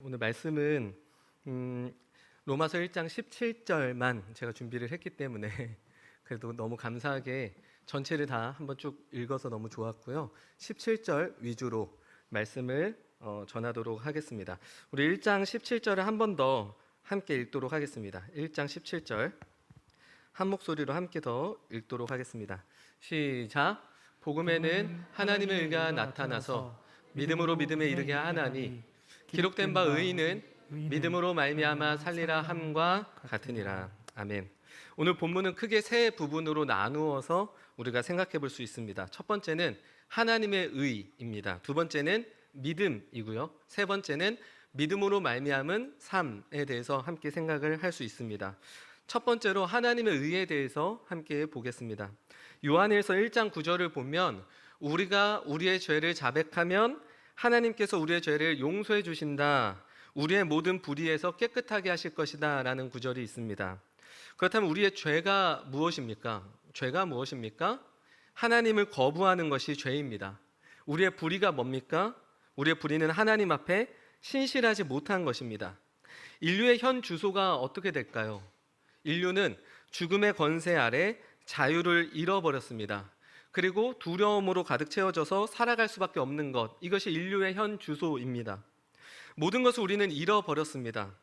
오늘 말씀은 로마서 1장 17절만 제가 준비를 했기 때문에 그래도 너무 감사하게 전체를 다 한번 쭉 읽어서 너무 좋았고요. 17절 위주로 말씀을 전하도록 하겠습니다. 우리 1장 17절을 한 번 더 함께 읽도록 하겠습니다. 1장 17절 한 목소리로 함께 더 읽도록 하겠습니다. 시작. 복음에는 하나님의 의가 나타나서 믿음으로 믿음에 이르게 하나니 기록된 바 의인은 믿음으로 말미암아 살리라 함과 같으니라. 아멘. 오늘 본문은 크게 세 부분으로 나누어서 우리가 생각해 볼 수 있습니다. 첫 번째는 하나님의 의입니다. 두 번째는 믿음이고요. 세 번째는 믿음으로 말미암은 삶에 대해서 함께 생각을 할 수 있습니다. 첫 번째로 하나님의 의에 대해서 함께 보겠습니다. 요한일서 1장 9절을 보면 우리가 우리의 죄를 자백하면 하나님께서 우리의 죄를 용서해 주신다. 우리의 모든 불의에서 깨끗하게 하실 것이다 라는 구절이 있습니다. 그렇다면 우리의 죄가 무엇입니까? 죄가 무엇입니까? 하나님을 거부하는 것이 죄입니다. 우리의 불의가 뭡니까? 우리의 불의는 하나님 앞에 신실하지 못한 것입니다. 인류의 현 주소가 어떻게 될까요? 인류는 죽음의 권세 아래 자유를 잃어버렸습니다. 그리고 두려움으로 가득 채워져서 살아갈 수밖에 없는 것, 이것이 인류의 현 주소입니다. 모든 것을 우리는 잃어버렸습니다.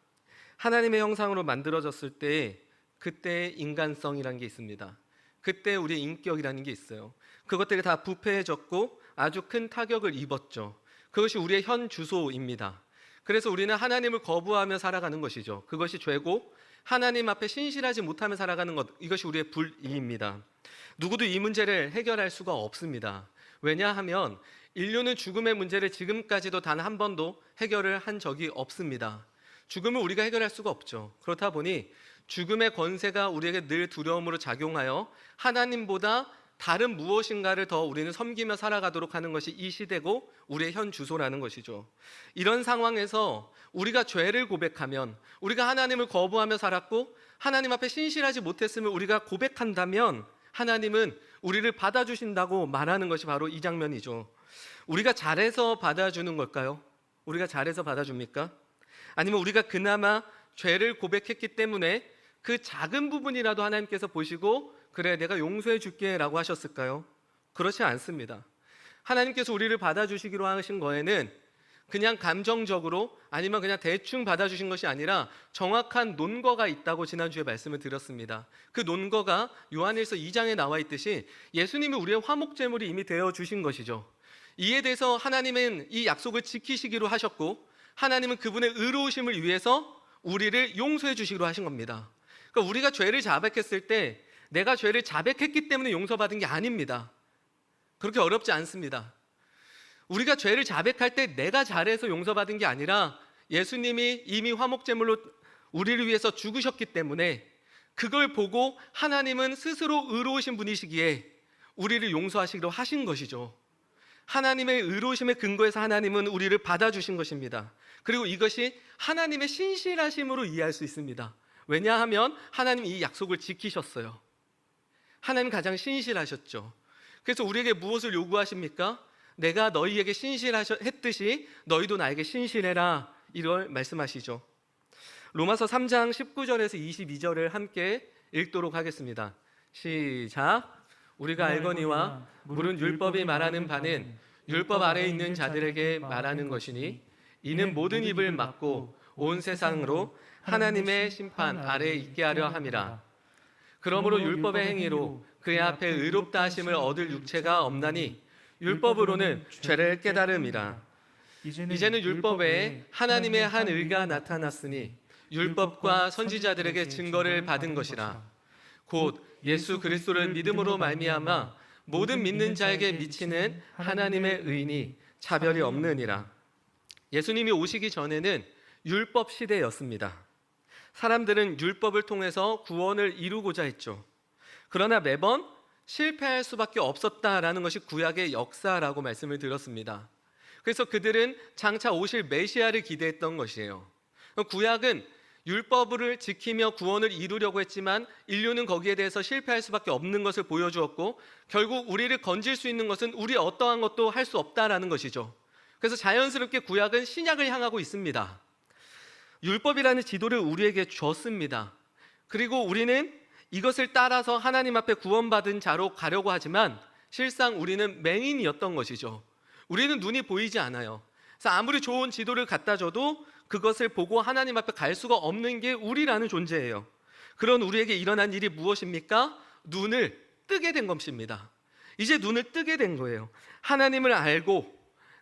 하나님의 형상으로 만들어졌을 때 그때의 인간성이라는 게 있습니다. 그때 우리의 인격이라는 게 있어요. 그것들이 다 부패해졌고 아주 큰 타격을 입었죠. 그것이 우리의 현 주소입니다. 그래서 우리는 하나님을 거부하며 살아가는 것이죠. 그것이 죄고 하나님 앞에 신실하지 못하며 살아가는 것, 이것이 우리의 불의입니다. 누구도 이 문제를 해결할 수가 없습니다. 왜냐하면 인류는 죽음의 문제를 지금까지도 단 한 번도 해결을 한 적이 없습니다. 죽음을 우리가 해결할 수가 없죠. 그렇다 보니 죽음의 권세가 우리에게 늘 두려움으로 작용하여 하나님보다 다른 무엇인가를 더 우리는 섬기며 살아가도록 하는 것이 이 시대고 우리의 현 주소라는 것이죠. 이런 상황에서 우리가 죄를 고백하면, 우리가 하나님을 거부하며 살았고 하나님 앞에 신실하지 못했음을 우리가 고백한다면 하나님은 우리를 받아주신다고 말하는 것이 바로 이 장면이죠. 우리가 잘해서 받아주는 걸까요? 우리가 잘해서 받아줍니까? 아니면 우리가 그나마 죄를 고백했기 때문에 그 작은 부분이라도 하나님께서 보시고 그래 내가 용서해 줄게 라고 하셨을까요? 그렇지 않습니다. 하나님께서 우리를 받아주시기로 하신 거에는 그냥 감정적으로 아니면 그냥 대충 받아주신 것이 아니라 정확한 논거가 있다고 지난주에 말씀을 드렸습니다. 그 논거가 요한일서 2장에 나와 있듯이 예수님이 우리의 화목제물이 이미 되어주신 것이죠. 이에 대해서 하나님은 이 약속을 지키시기로 하셨고 하나님은 그분의 의로우심을 위해서 우리를 용서해 주시기로 하신 겁니다. 그러니까 우리가 죄를 자백했을 때 내가 죄를 자백했기 때문에 용서받은 게 아닙니다. 그렇게 어렵지 않습니다. 우리가 죄를 자백할 때 내가 잘해서 용서받은 게 아니라 예수님이 이미 화목제물로 우리를 위해서 죽으셨기 때문에 그걸 보고 하나님은 스스로 의로우신 분이시기에 우리를 용서하시기로 하신 것이죠. 하나님의 의로우심의 근거에서 하나님은 우리를 받아주신 것입니다. 그리고 이것이 하나님의 신실하심으로 이해할 수 있습니다. 왜냐하면 하나님이 이 약속을 지키셨어요. 하나님 가장 신실하셨죠. 그래서 우리에게 무엇을 요구하십니까? 내가 너희에게 신실했듯이 너희도 나에게 신실해라, 이걸 말씀하시죠. 로마서 3장 19절에서 22절을 함께 읽도록 하겠습니다. 시작. 우리가 알거니와 물은 율법이 말하는 바는 율법 아래에 있는 자들에게 말하는 것이니 이는 모든 입을 막고 온 세상으로 하나님의 심판 아래에 있게 하려 함이라. 그러므로 율법의 행위로 그의 앞에 의롭다 하심을 얻을 육체가 없나니 율법으로는 죄를 깨달음이라. 이제는 율법 외에 하나님의 한 의가 나타났으니 율법과 선지자들에게 증거를 받은 것이라. 곧 예수 그리스도를 믿음으로 말미암아 모든 믿는 자에게 미치는 하나님의 의인이 차별이 없느니라. 예수님이 오시기 전에는 율법 시대였습니다. 사람들은 율법을 통해서 구원을 이루고자 했죠. 그러나 매번 실패할 수밖에 없었다라는 것이 구약의 역사라고 말씀을 드렸습니다. 그래서 그들은 장차 오실 메시아를 기대했던 것이에요. 구약은 율법을 지키며 구원을 이루려고 했지만 인류는 거기에 대해서 실패할 수밖에 없는 것을 보여주었고 결국 우리를 건질 수 있는 것은 우리 어떠한 것도 할 수 없다라는 것이죠. 그래서 자연스럽게 구약은 신약을 향하고 있습니다. 율법이라는 지도를 우리에게 줬습니다. 그리고 우리는 이것을 따라서 하나님 앞에 구원받은 자로 가려고 하지만 실상 우리는 맹인이었던 것이죠. 우리는 눈이 보이지 않아요. 그래서 아무리 좋은 지도를 갖다 줘도 그것을 보고 하나님 앞에 갈 수가 없는 게 우리라는 존재예요. 그런 우리에게 일어난 일이 무엇입니까? 눈을 뜨게 된 것입니다. 이제 눈을 뜨게 된 거예요. 하나님을 알고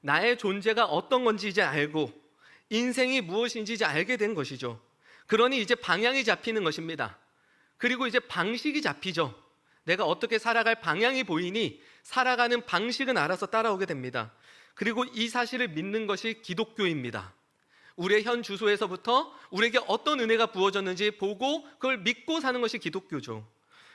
나의 존재가 어떤 건지 이제 알고 인생이 무엇인지 이제 알게 된 것이죠. 그러니 이제 방향이 잡히는 것입니다. 그리고 이제 방식이 잡히죠. 내가 어떻게 살아갈 방향이 보이니 살아가는 방식은 알아서 따라오게 됩니다. 그리고 이 사실을 믿는 것이 기독교입니다. 우리의 현 주소에서부터 우리에게 어떤 은혜가 부어졌는지 보고 그걸 믿고 사는 것이 기독교죠.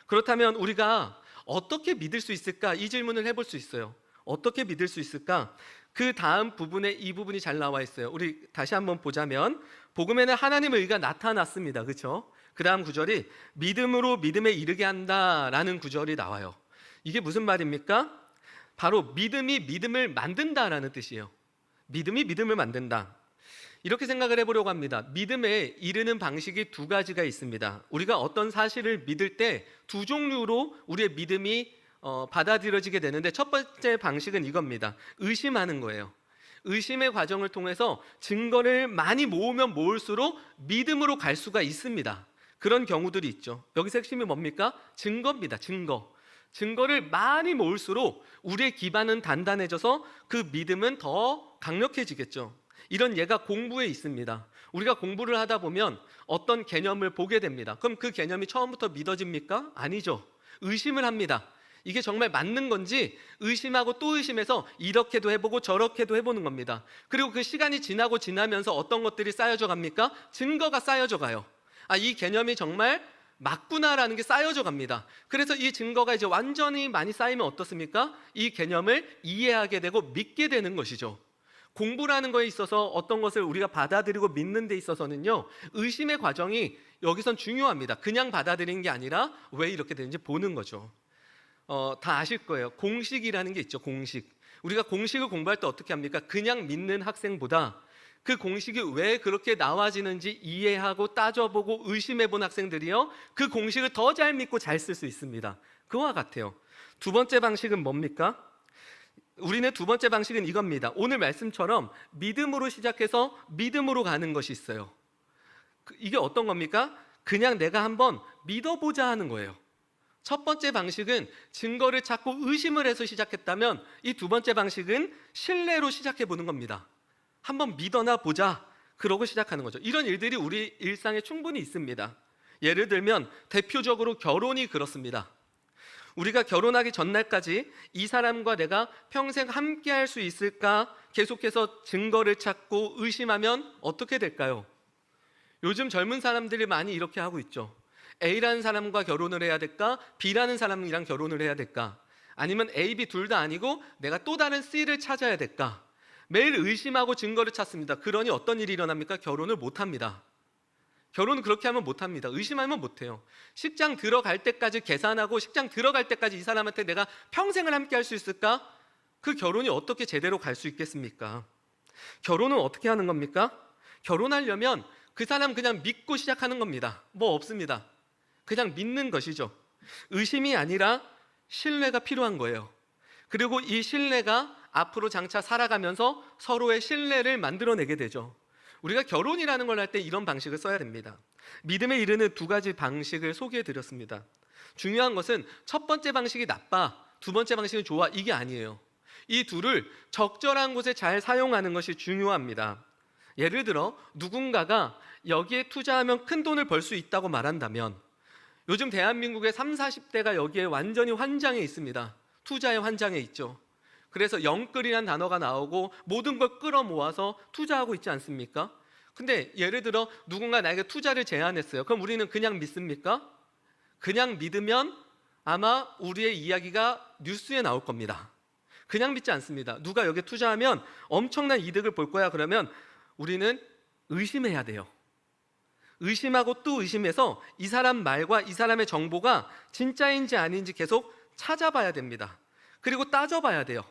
그렇다면 우리가 어떻게 믿을 수 있을까? 이 질문을 해볼 수 있어요. 어떻게 믿을 수 있을까? 그 다음 부분에 이 부분이 잘 나와 있어요. 우리 다시 한번 보자면 복음에는 하나님의 의가 나타났습니다. 그렇죠? 그 다음 구절이 믿음으로 믿음에 이르게 한다라는 구절이 나와요. 이게 무슨 말입니까? 바로 믿음이 믿음을 만든다라는 뜻이에요. 믿음이 믿음을 만든다. 이렇게 생각을 해보려고 합니다. 믿음에 이르는 방식이 두 가지가 있습니다. 우리가 어떤 사실을 믿을 때 두 종류로 우리의 믿음이 받아들여지게 되는데 첫 번째 방식은 이겁니다. 의심하는 거예요. 의심의 과정을 통해서 증거를 많이 모으면 모을수록 믿음으로 갈 수가 있습니다. 그런 경우들이 있죠. 여기서 핵심이 뭡니까? 증거입니다. 증거를 많이 모을수록 우리의 기반은 단단해져서 그 믿음은 더 강력해지겠죠. 이런 예가 공부에 있습니다. 우리가 공부를 하다 보면 어떤 개념을 보게 됩니다. 그럼 그 개념이 처음부터 믿어집니까? 아니죠. 의심을 합니다. 이게 정말 맞는 건지 의심하고 또 의심해서 이렇게도 해보고 저렇게도 해보는 겁니다. 그리고 그 시간이 지나고 지나면서 어떤 것들이 쌓여져 갑니까? 증거가 쌓여져 가요. 이 개념이 정말 맞구나라는 게 쌓여져 갑니다. 그래서 이 증거가 이제 완전히 많이 쌓이면 어떻습니까? 이 개념을 이해하게 되고 믿게 되는 것이죠. 공부라는 거에 있어서 어떤 것을 우리가 받아들이고 믿는 데 있어서는요, 의심의 과정이 여기선 중요합니다. 그냥 받아들이는 게 아니라 왜 이렇게 되는지 보는 거죠. 다 아실 거예요. 공식이라는 게 있죠. 공식. 우리가 공식을 공부할 때 어떻게 합니까? 그냥 믿는 학생보다 그 공식이 왜 그렇게 나와지는지 이해하고 따져보고 의심해본 학생들이요, 그 공식을 더 잘 믿고 잘 쓸 수 있습니다. 그와 같아요. 두 번째 방식은 뭡니까? 우리는 두 번째 방식은 이겁니다. 오늘 말씀처럼 믿음으로 시작해서 믿음으로 가는 것이 있어요. 이게 어떤 겁니까? 그냥 내가 한번 믿어보자 하는 거예요. 첫 번째 방식은 증거를 찾고 의심을 해서 시작했다면 이 두 번째 방식은 신뢰로 시작해보는 겁니다. 한번 믿어나 보자, 그러고 시작하는 거죠. 이런 일들이 우리 일상에 충분히 있습니다. 예를 들면 대표적으로 결혼이 그렇습니다. 우리가 결혼하기 전날까지 이 사람과 내가 평생 함께 할 수 있을까 계속해서 증거를 찾고 의심하면 어떻게 될까요? 요즘 젊은 사람들이 많이 이렇게 하고 있죠. A라는 사람과 결혼을 해야 될까? B라는 사람이랑 결혼을 해야 될까? 아니면 A, B 둘 다 아니고 내가 또 다른 C를 찾아야 될까? 매일 의심하고 증거를 찾습니다. 그러니 어떤 일이 일어납니까? 결혼을 못합니다. 결혼은 그렇게 하면 못합니다. 의심하면 못해요. 식장 들어갈 때까지 계산하고 식장 들어갈 때까지 이 사람한테 내가 평생을 함께 할 수 있을까? 그 결혼이 어떻게 제대로 갈 수 있겠습니까? 결혼은 어떻게 하는 겁니까? 결혼하려면 그 사람 그냥 믿고 시작하는 겁니다. 뭐 없습니다. 그냥 믿는 것이죠. 의심이 아니라 신뢰가 필요한 거예요. 그리고 이 신뢰가 앞으로 장차 살아가면서 서로의 신뢰를 만들어내게 되죠. 우리가 결혼이라는 걸 할 때 이런 방식을 써야 됩니다. 믿음에 이르는 두 가지 방식을 소개해 드렸습니다. 중요한 것은 첫 번째 방식이 나빠, 두 번째 방식은 좋아, 이게 아니에요. 이 둘을 적절한 곳에 잘 사용하는 것이 중요합니다. 예를 들어 누군가가 여기에 투자하면 큰 돈을 벌 수 있다고 말한다면 요즘 대한민국의 30, 40대가 여기에 완전히 환장해 있습니다. 투자의 환장해 있죠. 그래서 영끌이라는 단어가 나오고 모든 걸 끌어모아서 투자하고 있지 않습니까? 근데 예를 들어 누군가 나에게 투자를 제안했어요. 그럼 우리는 그냥 믿습니까? 그냥 믿으면 아마 우리의 이야기가 뉴스에 나올 겁니다. 그냥 믿지 않습니다. 누가 여기에 투자하면 엄청난 이득을 볼 거야 그러면 우리는 의심해야 돼요. 의심하고 또 의심해서 이 사람 말과 이 사람의 정보가 진짜인지 아닌지 계속 찾아봐야 됩니다. 그리고 따져봐야 돼요.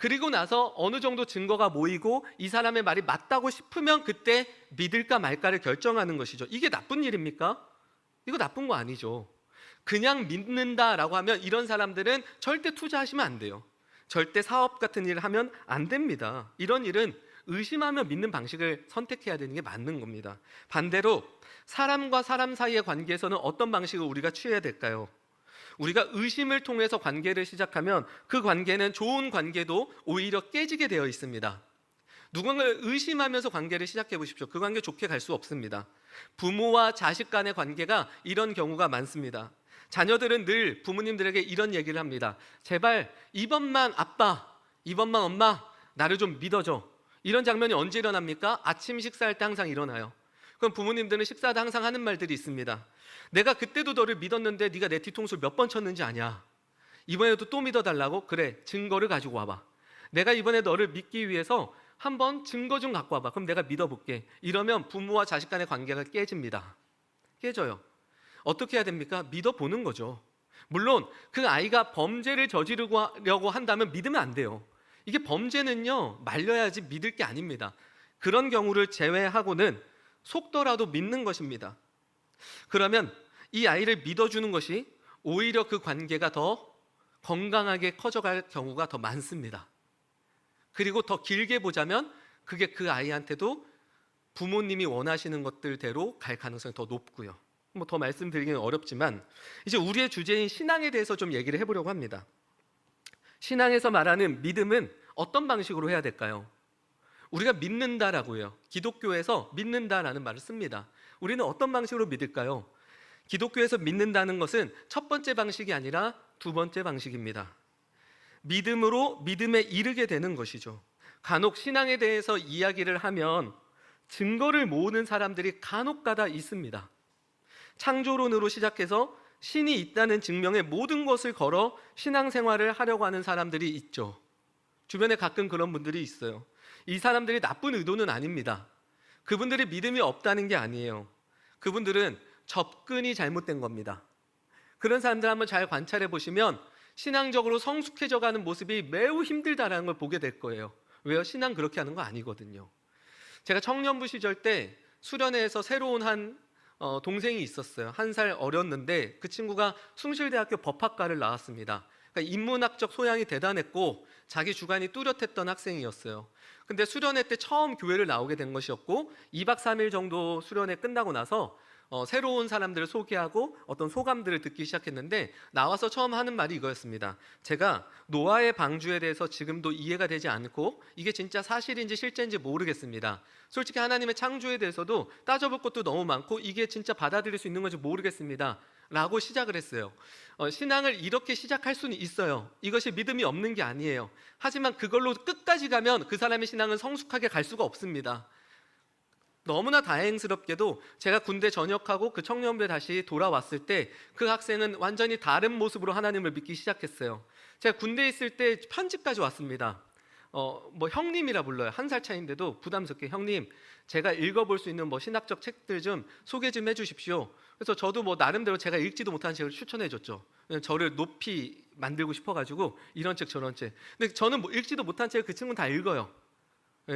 그리고 나서 어느 정도 증거가 모이고 이 사람의 말이 맞다고 싶으면 그때 믿을까 말까를 결정하는 것이죠. 이게 나쁜 일입니까? 이거 나쁜 거 아니죠. 그냥 믿는다라고 하면 이런 사람들은 절대 투자하시면 안 돼요. 절대 사업 같은 일을 하면 안 됩니다. 이런 일은 의심하며 믿는 방식을 선택해야 되는 게 맞는 겁니다. 반대로 사람과 사람 사이의 관계에서는 어떤 방식을 우리가 취해야 될까요? 우리가 의심을 통해서 관계를 시작하면 그 관계는 좋은 관계도 오히려 깨지게 되어 있습니다. 누군가를 의심하면서 관계를 시작해 보십시오. 그 관계 좋게 갈 수 없습니다. 부모와 자식 간의 관계가 이런 경우가 많습니다. 자녀들은 늘 부모님들에게 이런 얘기를 합니다. 제발 이번만 아빠, 이번만 엄마 나를 좀 믿어줘. 이런 장면이 언제 일어납니까? 아침 식사할 때 항상 일어나요. 그럼 부모님들은 식사도 항상 하는 말들이 있습니다. 내가 그때도 너를 믿었는데 네가 내 뒤통수를 몇 번 쳤는지 아냐? 이번에도 또 믿어달라고? 그래, 증거를 가지고 와봐. 내가 이번에 너를 믿기 위해서 한번 증거 좀 갖고 와봐. 그럼 내가 믿어볼게. 이러면 부모와 자식 간의 관계가 깨집니다. 깨져요. 어떻게 해야 됩니까? 믿어보는 거죠. 물론 그 아이가 범죄를 저지르려고 한다면 믿으면 안 돼요. 이게 범죄는요, 말려야지 믿을 게 아닙니다. 그런 경우를 제외하고는 속더라도 믿는 것입니다. 그러면 이 아이를 믿어주는 것이 오히려 그 관계가 더 건강하게 커져갈 경우가 더 많습니다. 그리고 더 길게 보자면 그게 그 아이한테도 부모님이 원하시는 것들대로 갈 가능성이 더 높고요. 뭐 더 말씀드리기는 어렵지만 이제 우리의 주제인 신앙에 대해서 좀 얘기를 해보려고 합니다. 신앙에서 말하는 믿음은 어떤 방식으로 해야 될까요? 우리가 믿는다라고 해요. 기독교에서 믿는다라는 말을 씁니다. 우리는 어떤 방식으로 믿을까요? 기독교에서 믿는다는 것은 첫 번째 방식이 아니라 두 번째 방식입니다. 믿음으로 믿음에 이르게 되는 것이죠. 간혹 신앙에 대해서 이야기를 하면 증거를 모으는 사람들이 간혹가다 있습니다. 창조론으로 시작해서 신이 있다는 증명에 모든 것을 걸어 신앙생활을 하려고 하는 사람들이 있죠. 주변에 가끔 그런 분들이 있어요. 이 사람들이 나쁜 의도는 아닙니다. 그분들이 믿음이 없다는 게 아니에요. 그분들은 접근이 잘못된 겁니다. 그런 사람들 한번 잘 관찰해 보시면 신앙적으로 성숙해져 가는 모습이 매우 힘들다라는 걸 보게 될 거예요. 왜요? 신앙 그렇게 하는 거 아니거든요. 제가 청년부 시절 때 수련회에서 새로운 한 동생이 있었어요. 1살 어렸는데 그 친구가 숭실대학교 법학과를 나왔습니다. 그러니까 인문학적 소양이 대단했고 자기 주관이 뚜렷했던 학생이었어요. 근데 수련회 때 처음 교회를 나오게 된 것이었고 2박 3일 정도 수련회 끝나고 나서 새로운 사람들을 소개하고 어떤 소감들을 듣기 시작했는데 나와서 처음 하는 말이 이거였습니다. 제가 노아의 방주에 대해서 지금도 이해가 되지 않고 이게 진짜 사실인지 실제인지 모르겠습니다. 솔직히 하나님의 창조에 대해서도 따져볼 것도 너무 많고 이게 진짜 받아들일 수 있는 건지 모르겠습니다. 라고 시작을 했어요. 신앙을 이렇게 시작할 수는 있어요. 이것이 믿음이 없는 게 아니에요. 하지만 그걸로 끝까지 가면 그 사람의 신앙은 성숙하게 갈 수가 없습니다. 너무나 다행스럽게도 제가 군대 전역하고 그 청년부에 다시 돌아왔을 때 그 학생은 완전히 다른 모습으로 하나님을 믿기 시작했어요. 제가 군대에 있을 때 편지까지 왔습니다. 뭐 형님이라 불러요. 1살 차이인데도 부담스럽게 형님, 제가 읽어볼 수 있는 뭐 신학적 책들 좀 소개 좀 해주십시오. 그래서 저도 뭐 나름대로 제가 읽지도 못한 책을 추천해줬죠. 저를 높이 만들고 싶어가지고 이런 책 저런 책. 근데 저는 뭐 읽지도 못한 책을 그 친구는 다 읽어요.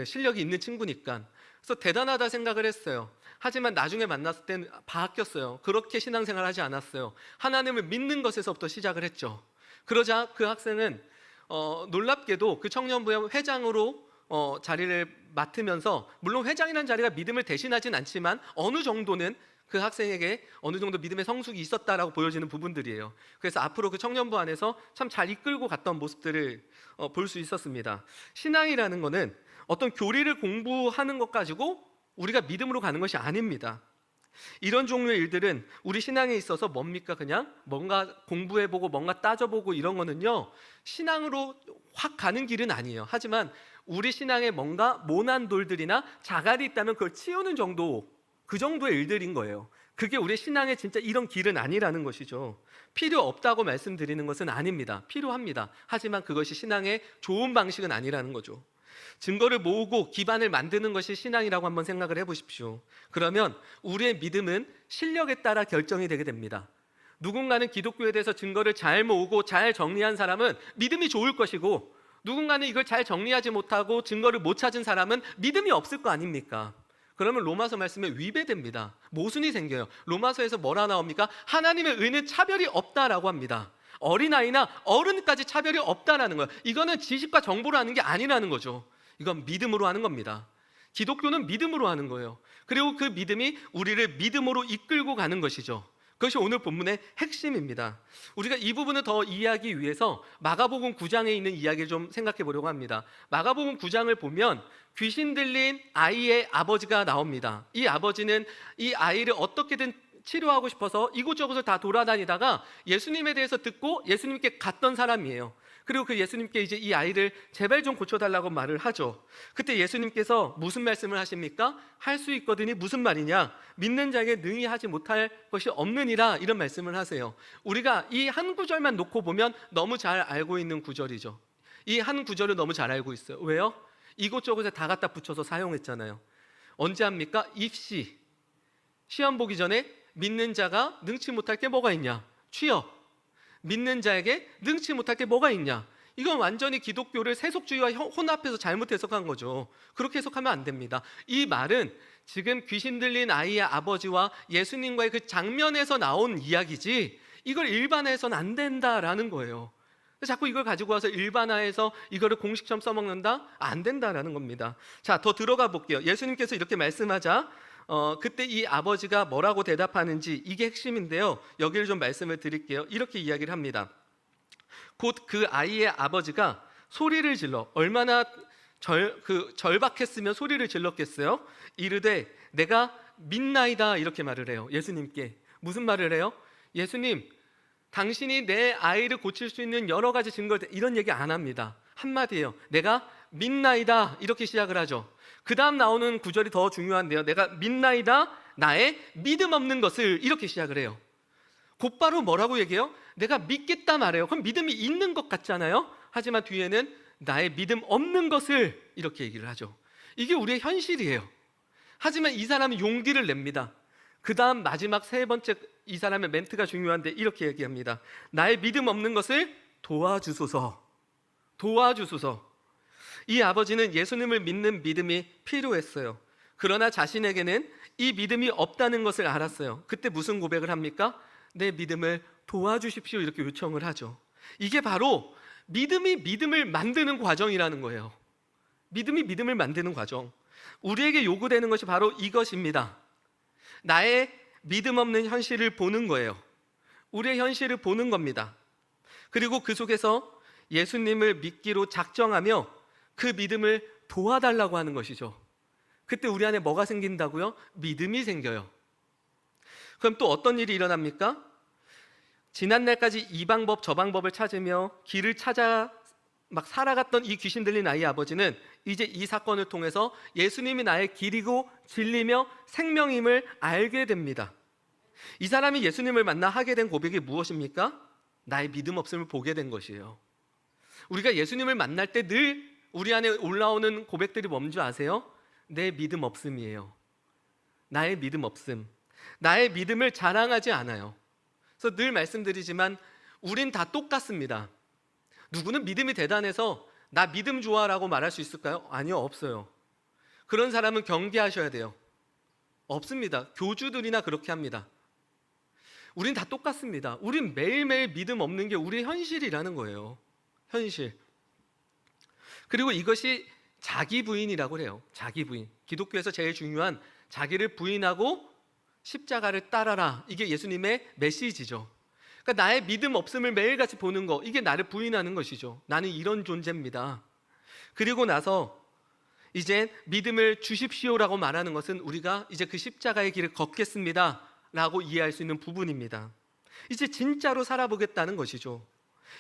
실력이 있는 친구니까. 그래서 대단하다 생각을 했어요. 하지만 나중에 만났을 땐 바뀌었어요. 그렇게 신앙생활을 하지 않았어요. 하나님을 믿는 것에서부터 시작을 했죠. 그러자 그 학생은 놀랍게도 그 청년부의 회장으로 자리를 맡으면서 물론 회장이라는 자리가 믿음을 대신하진 않지만 어느 정도는 그 학생에게 어느 정도 믿음의 성숙이 있었다라고 보여지는 부분들이에요. 그래서 앞으로 그 청년부 안에서 참 잘 이끌고 갔던 모습들을 볼 수 있었습니다. 신앙이라는 거는 어떤 교리를 공부하는 것 가지고 우리가 믿음으로 가는 것이 아닙니다. 이런 종류의 일들은 우리 신앙에 있어서 뭡니까? 그냥 뭔가 공부해보고 뭔가 따져보고 이런 거는요 신앙으로 확 가는 길은 아니에요. 하지만 우리 신앙에 뭔가 모난 돌들이나 자갈이 있다면 그걸 치우는 정도, 그 정도의 일들인 거예요. 그게 우리 신앙의 진짜 이런 길은 아니라는 것이죠. 필요 없다고 말씀드리는 것은 아닙니다. 필요합니다. 하지만 그것이 신앙의 좋은 방식은 아니라는 거죠. 증거를 모으고 기반을 만드는 것이 신앙이라고 한번 생각을 해보십시오. 그러면 우리의 믿음은 실력에 따라 결정이 되게 됩니다. 누군가는 기독교에 대해서 증거를 잘 모으고 잘 정리한 사람은 믿음이 좋을 것이고 누군가는 이걸 잘 정리하지 못하고 증거를 못 찾은 사람은 믿음이 없을 거 아닙니까? 그러면 로마서 말씀에 위배됩니다. 모순이 생겨요. 로마서에서 뭐라 나옵니까? 하나님의 의는 차별이 없다라고 합니다. 어린아이나 어른까지 차별이 없다라는 거예요. 이거는 지식과 정보로 하는 게 아니라는 거죠. 이건 믿음으로 하는 겁니다. 기독교는 믿음으로 하는 거예요. 그리고 그 믿음이 우리를 믿음으로 이끌고 가는 것이죠. 그것이 오늘 본문의 핵심입니다. 우리가 이 부분을 더 이해하기 위해서 마가복음 9장에 있는 이야기를 좀 생각해 보려고 합니다. 마가복음 9장을 보면 귀신 들린 아이의 아버지가 나옵니다. 이 아버지는 이 아이를 어떻게든 치료하고 싶어서 이곳저곳을 다 돌아다니다가 예수님에 대해서 듣고 예수님께 갔던 사람이에요. 그리고 그 예수님께 이제 이 아이를 제발 좀 고쳐달라고 말을 하죠. 그때 예수님께서 무슨 말씀을 하십니까? 할 수 있거든이 무슨 말이냐? 믿는 자에게 능히 하지 못할 것이 없느니라, 이런 말씀을 하세요. 우리가 이 한 구절만 놓고 보면 너무 잘 알고 있는 구절이죠. 이 한 구절을 너무 잘 알고 있어요. 왜요? 이곳저곳에 다 갖다 붙여서 사용했잖아요. 언제 합니까? 입시, 시험 보기 전에 믿는 자가 능치 못할 게 뭐가 있냐? 취업. 믿는 자에게 능치 못할 게 뭐가 있냐? 이건 완전히 기독교를 세속주의와 혼합해서 잘못 해석한 거죠. 그렇게 해석하면 안 됩니다. 이 말은 지금 귀신 들린 아이의 아버지와 예수님과의 그 장면에서 나온 이야기지, 이걸 일반화해서는 안 된다라는 거예요. 자꾸 이걸 가지고 와서 일반화해서 이거를 공식처럼 써먹는다? 안 된다라는 겁니다. 자, 더 들어가 볼게요. 예수님께서 이렇게 말씀하자 그때 이 아버지가 뭐라고 대답하는지, 이게 핵심인데요. 여기를 좀 말씀을 드릴게요. 이렇게 이야기를 합니다. 곧 그 아이의 아버지가 소리를 질러, 얼마나 절박했으면 소리를 질렀겠어요? 이르되 내가 믿나이다, 이렇게 말을 해요. 예수님께. 무슨 말을 해요? 예수님, 당신이 내 아이를 고칠 수 있는 여러 가지 증거를, 이런 얘기 안 합니다. 한마디예요. 내가 믿나이다, 이렇게 시작을 하죠. 그 다음 나오는 구절이 더 중요한데요. 내가 믿나이다, 나의 믿음 없는 것을, 이렇게 시작을 해요. 곧바로 뭐라고 얘기해요? 내가 믿겠다 말해요. 그럼 믿음이 있는 것 같잖아요. 하지만 뒤에는 나의 믿음 없는 것을, 이렇게 얘기를 하죠. 이게 우리의 현실이에요. 하지만 이 사람은 용기를 냅니다. 그 다음 마지막 세 번째 이 사람의 멘트가 중요한데 이렇게 얘기합니다. 나의 믿음 없는 것을 도와주소서. 도와주소서. 이 아버지는 예수님을 믿는 믿음이 필요했어요. 그러나 자신에게는 이 믿음이 없다는 것을 알았어요. 그때 무슨 고백을 합니까? 내 믿음을 도와주십시오, 이렇게 요청을 하죠. 이게 바로 믿음이 믿음을 만드는 과정이라는 거예요. 믿음이 믿음을 만드는 과정. 우리에게 요구되는 것이 바로 이것입니다. 나의 믿음 없는 현실을 보는 거예요. 우리의 현실을 보는 겁니다. 그리고 그 속에서 예수님을 믿기로 작정하며 그 믿음을 도와달라고 하는 것이죠. 그때 우리 안에 뭐가 생긴다고요? 믿음이 생겨요. 그럼 또 어떤 일이 일어납니까? 지난날까지 이 방법 저 방법을 찾으며 길을 찾아 막 살아갔던 이 귀신 들린 아이 아버지는 이제 이 사건을 통해서 예수님이 나의 길이고 진리며 생명임을 알게 됩니다. 이 사람이 예수님을 만나 하게 된 고백이 무엇입니까? 나의 믿음 없음을 보게 된 것이에요. 우리가 예수님을 만날 때 늘 우리 안에 올라오는 고백들이 뭔지 아세요? 내 믿음 없음이에요. 나의 믿음 없음. 나의 믿음을 자랑하지 않아요. 그래서 늘 말씀드리지만 우린 다 똑같습니다. 누구는 믿음이 대단해서 나 믿음 좋아라고 말할 수 있을까요? 아니요, 없어요. 그런 사람은 경계하셔야 돼요. 없습니다. 교주들이나 그렇게 합니다. 우린 다 똑같습니다. 우린 매일매일 믿음 없는 게 우리의 현실이라는 거예요. 현실. 그리고 이것이 자기 부인이라고 해요. 자기 부인. 기독교에서 제일 중요한 자기를 부인하고 십자가를 따라라. 이게 예수님의 메시지죠. 그러니까 나의 믿음 없음을 매일같이 보는 거, 이게 나를 부인하는 것이죠. 나는 이런 존재입니다. 그리고 나서 이제 믿음을 주십시오라고 말하는 것은 우리가 이제 그 십자가의 길을 걷겠습니다 라고 이해할 수 있는 부분입니다. 이제 진짜로 살아보겠다는 것이죠.